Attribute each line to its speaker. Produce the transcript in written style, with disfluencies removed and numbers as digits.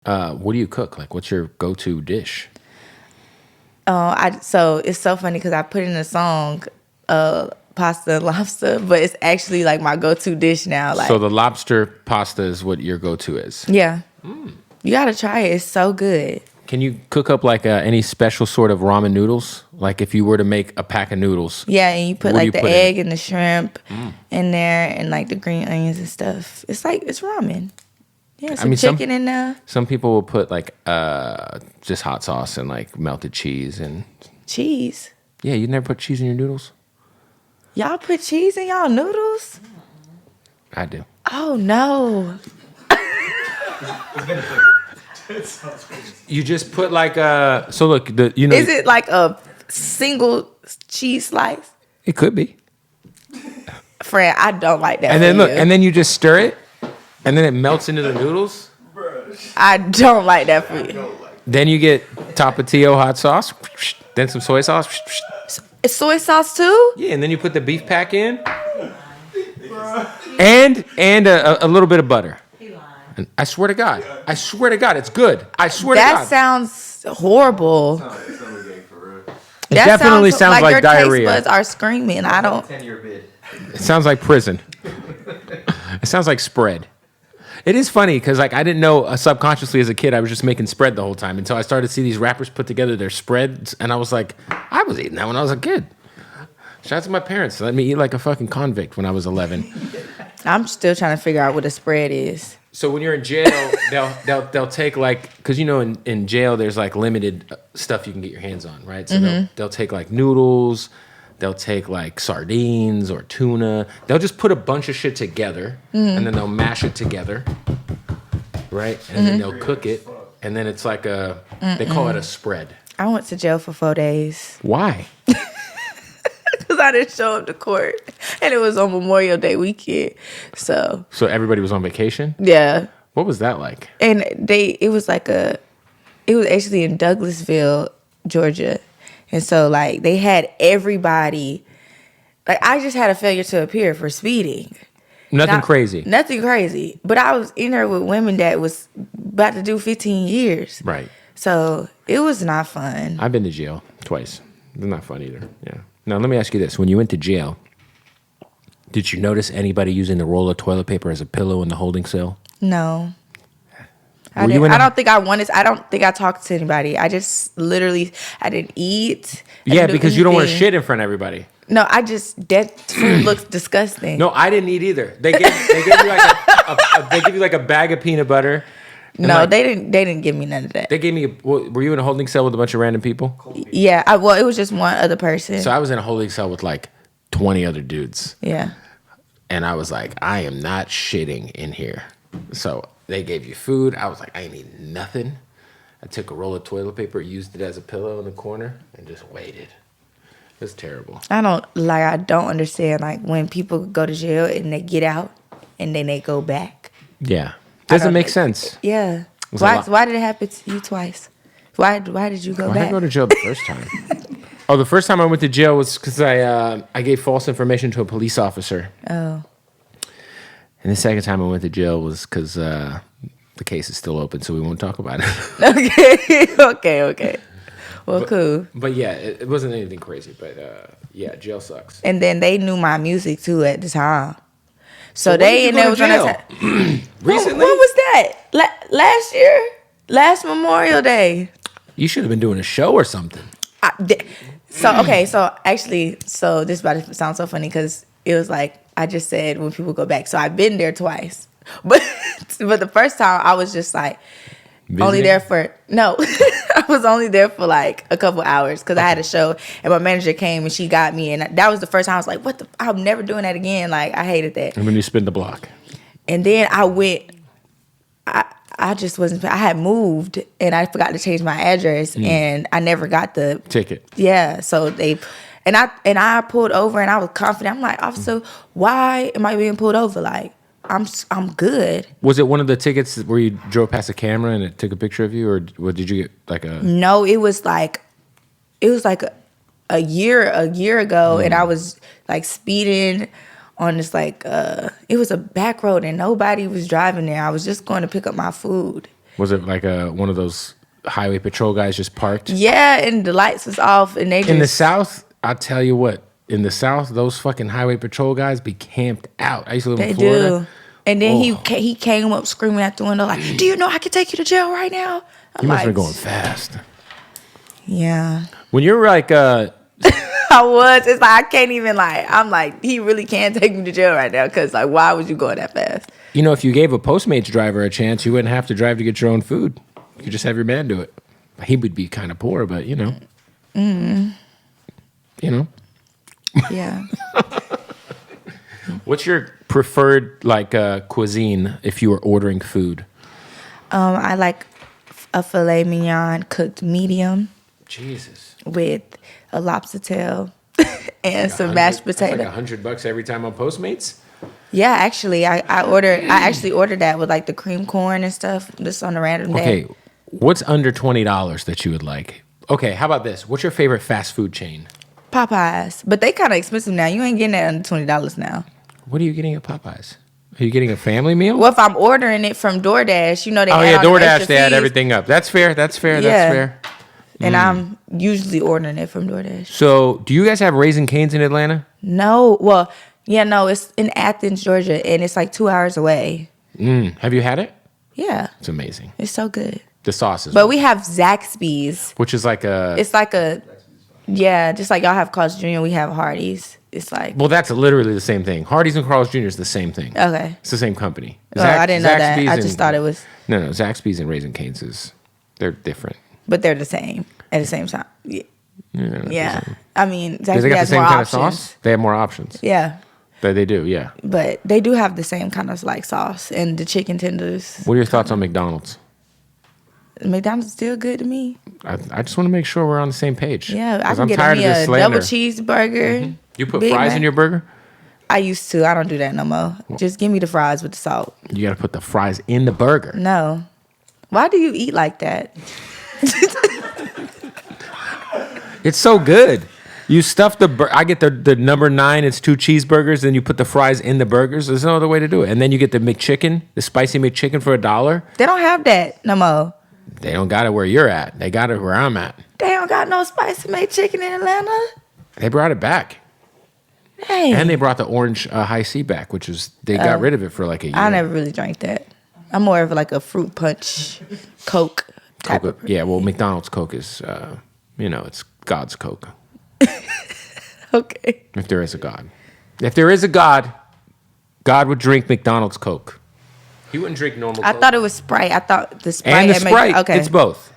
Speaker 1: What do you cook? Like, what's your go-to dish?
Speaker 2: So it's so funny because I put in a song, pasta and lobster, but it's actually like my go-to dish now. Like,
Speaker 1: So the lobster pasta is what your go-to is.
Speaker 2: yeah, you gotta try it. It's so good.
Speaker 1: Can you cook up like any special sort of ramen noodles? Like if you were to make a pack of noodles.
Speaker 2: Yeah, and you put
Speaker 1: What do
Speaker 2: like
Speaker 1: you
Speaker 2: the
Speaker 1: put in
Speaker 2: egg and the shrimp in there, and like the green onions and stuff. It's like it's ramen. Yeah, some chicken in there.
Speaker 1: Some people will put like just hot sauce and like melted cheese and
Speaker 2: Cheese.
Speaker 1: yeah. You never put cheese in your noodles?
Speaker 2: Y'all put cheese in y'all noodles?
Speaker 1: I do.
Speaker 2: Oh no.
Speaker 1: You just put like so look
Speaker 2: Is it like a single cheese slice?
Speaker 1: it could be.
Speaker 2: Friend, I don't like that.
Speaker 1: And then look, and then you just stir it, and then it melts into the noodles.
Speaker 2: I don't like that for you.
Speaker 1: Then you get Tapatio hot sauce, then some soy sauce.
Speaker 2: It's soy sauce too?
Speaker 1: Yeah, and then you put the beef pack in, and a little bit of butter. And I swear to God, it's good. I swear to God.
Speaker 2: That sounds horrible.
Speaker 1: It definitely sounds like
Speaker 2: your
Speaker 1: diarrhea.
Speaker 2: Taste buds are screaming. I don't.
Speaker 3: 10-year bid.
Speaker 1: It sounds like prison. It sounds like spread. It is funny because like I didn't know subconsciously as a kid I was just making spread the whole time until I started to see these rappers put together their spreads, and I was like, I was eating that when I was a kid. Shout out to my parents. Let me eat like a fucking convict when I was 11.
Speaker 2: I'm still trying to figure out what a spread is.
Speaker 1: So when you're in jail, they'll take like, because you know in jail there's like limited stuff you can get your hands on, right? So they'll take like noodles, they'll take like sardines or tuna. They'll just put a bunch of shit together and then they'll mash it together, right? And then they'll cook it, and then it's like they call it a spread.
Speaker 2: I went to jail for 4 days
Speaker 1: Why?
Speaker 2: because I didn't show up to court, and it was on Memorial Day weekend. So
Speaker 1: everybody was on vacation?
Speaker 2: yeah,
Speaker 1: What was that like?
Speaker 2: and it was actually in Douglasville, Georgia, and so like they had everybody. Like I just had a failure to appear for speeding.
Speaker 1: Nothing crazy.
Speaker 2: Nothing crazy. But I was in there with women that was about to do 15 years.
Speaker 1: Right.
Speaker 2: So it was not fun.
Speaker 1: I've been to jail twice. It's not fun either. Yeah. Now, let me ask you this. When you went to jail, did you notice anybody using the roll of toilet paper as a pillow in the holding cell?
Speaker 2: No. I
Speaker 1: Were you
Speaker 2: didn't.
Speaker 1: in
Speaker 2: I don't think I talked to anybody. I just literally, I didn't eat.
Speaker 1: Yeah, because you don't want to
Speaker 2: anything.
Speaker 1: shit in front of everybody.
Speaker 2: No, that food looks disgusting.
Speaker 1: No, I didn't eat either. They gave you like a bag of peanut butter.
Speaker 2: No,
Speaker 1: like,
Speaker 2: they didn't give me none of that.
Speaker 1: They gave me. Were you in a holding cell with a bunch of random people?
Speaker 2: Yeah, it was just one other person.
Speaker 1: So I was in a holding cell with like 20 other dudes.
Speaker 2: Yeah.
Speaker 1: And I was like, I am not shitting in here. So they gave you food. I was like, I ain't eating nothing. I took a roll of toilet paper, used it as a pillow in the corner, and just waited. It was terrible.
Speaker 2: I don't understand like when people go to jail and they get out and then they go back.
Speaker 1: Yeah. Doesn't make sense.
Speaker 2: Yeah.
Speaker 1: It's a lot.
Speaker 2: Why did it happen to you twice? Why did you go
Speaker 1: Why
Speaker 2: back?
Speaker 1: did I go to jail the first time? The first time I went to jail was because I gave false information to a police officer.
Speaker 2: Oh.
Speaker 1: And the second time I went to jail was because the case is still open, so we won't talk about it.
Speaker 2: Okay. Well, cool.
Speaker 1: But yeah, it wasn't anything crazy. But yeah, jail sucks.
Speaker 2: And then they knew my music too at the time. So
Speaker 1: when
Speaker 2: they
Speaker 1: did
Speaker 2: and
Speaker 1: you
Speaker 2: there
Speaker 1: go
Speaker 2: was
Speaker 1: to
Speaker 2: on
Speaker 1: jail?
Speaker 2: that time.
Speaker 1: Recently?
Speaker 2: When was that? Last year? Last Memorial Day.
Speaker 1: You should have been doing a show or something.
Speaker 2: So actually, this is about to sound so funny because it was like I just said when people go back. So I've been there twice, but the first time I was just like only there for I was only there for like a couple hours because I had a show and my manager came and she got me, and that was the first time I was like, I'm never doing that again. Like I hated that.
Speaker 1: And then you spin the block.
Speaker 2: And then I went. I just wasn't. I had moved and I forgot to change my address, and I never got the
Speaker 1: ticket.
Speaker 2: Yeah, so I pulled over and I was confident. I'm like, officer, why am I being pulled over? Like, I'm good.
Speaker 1: Was it one of the tickets where you drove past a camera and it took a picture of you, or did you get like a?
Speaker 2: No, it was like a year ago, and I was like speeding on this like it was a back road and nobody was driving there. I was just going to pick up my food,
Speaker 1: Was it like one of those highway patrol guys just parked?
Speaker 2: Yeah, and the lights was off, and they just...
Speaker 1: In the South, I'll tell you what. In the South, those fucking highway patrol guys be camped out. I used to live in Florida.
Speaker 2: Do. And then he came up screaming at the window like, "Do you know I can take you to jail right now?"
Speaker 1: You must have been going fast.
Speaker 2: Yeah.
Speaker 1: When you're like...
Speaker 2: I was. It's like I can't even I'm like, he really can't take me to jail right now because like, why would you go that fast?
Speaker 1: You know, if you gave a Postmates driver a chance, you wouldn't have to drive to get your own food. You could just have your man do it. He would be kind of poor, but you know. You know.
Speaker 2: Yeah.
Speaker 1: What's your preferred cuisine if you were ordering food?
Speaker 2: I like a filet mignon cooked medium.
Speaker 1: Jesus.
Speaker 2: With a lobster tail and some mashed potato.
Speaker 1: That's like $100 every time on Postmates.
Speaker 2: Yeah, actually, I actually ordered that with like the cream corn and stuff just on a random day.
Speaker 1: Okay, what's under $20 that you would like? Okay, how about this? What's your favorite fast food chain?
Speaker 2: Popeyes, but they kind of expensive now. You ain't getting that under $20 now.
Speaker 1: What are you getting at Popeyes? Are you getting a family meal?
Speaker 2: Well, if I'm ordering it from DoorDash, you know they add
Speaker 1: DoorDash, they add everything up. That's fair. That's fair.
Speaker 2: And I'm usually ordering it from DoorDash.
Speaker 1: So, do you guys have Raising Cane's in Atlanta?
Speaker 2: No. Well, yeah, no. It's in Athens, Georgia, and it's like 2 hours away.
Speaker 1: Have you had it?
Speaker 2: Yeah.
Speaker 1: It's amazing.
Speaker 2: It's so good.
Speaker 1: The sauce is...
Speaker 2: But we have Zaxby's.
Speaker 1: Which is like a...
Speaker 2: It's like a... Yeah, just like y'all have Carl's Jr., we have Hardee's. It's like...
Speaker 1: Well, that's literally the same thing. Hardee's and Carl's Jr. is the same thing.
Speaker 2: Okay.
Speaker 1: It's the same company.
Speaker 2: Oh, I didn't know that. I just thought it was...
Speaker 1: No, Zaxby's and Raising Cane's they're different.
Speaker 2: But they're the same at the same time. Yeah. I mean,
Speaker 1: Zaxby's
Speaker 2: they got
Speaker 1: the same
Speaker 2: more
Speaker 1: kind
Speaker 2: options.
Speaker 1: of sauce? They have more options.
Speaker 2: Yeah.
Speaker 1: But they do, yeah.
Speaker 2: But they do have the same kind of like sauce and the chicken tenders.
Speaker 1: What are your thoughts on McDonald's?
Speaker 2: McDonald's is still good to me.
Speaker 1: I just want to make sure we're on the same page.
Speaker 2: Yeah, I can get me a double cheeseburger.
Speaker 1: Mm-hmm. You put fries in your burger?
Speaker 2: I used to. I don't do that no more. Just give me the fries with the salt.
Speaker 1: You got to put the fries in the burger.
Speaker 2: No. Why do you eat like that?
Speaker 1: It's so good. You stuff I get the number 9, it's 2 cheeseburgers, then you put the fries in the burgers. There's no other way to do it. And then you get the McChicken, the spicy McChicken for $1.
Speaker 2: They don't have that no more.
Speaker 1: They don't got it where you're at. They got it where I'm at.
Speaker 2: They don't got no spicy McChicken in Atlanta.
Speaker 1: They brought it back.
Speaker 2: Dang.
Speaker 1: And they brought the orange high C back, which is, they got rid of it for like a year.
Speaker 2: I never really drank that. I'm more of like a fruit punch Coke type of.
Speaker 1: Yeah, well, McDonald's Coke is, it's God's Coke.
Speaker 2: Okay.
Speaker 1: If there is a God. If there is a God, God would drink McDonald's Coke. He wouldn't drink normal Coke.
Speaker 2: I thought it was Sprite. I thought the Sprite
Speaker 1: and the Sprite.
Speaker 2: Okay.
Speaker 1: It's both.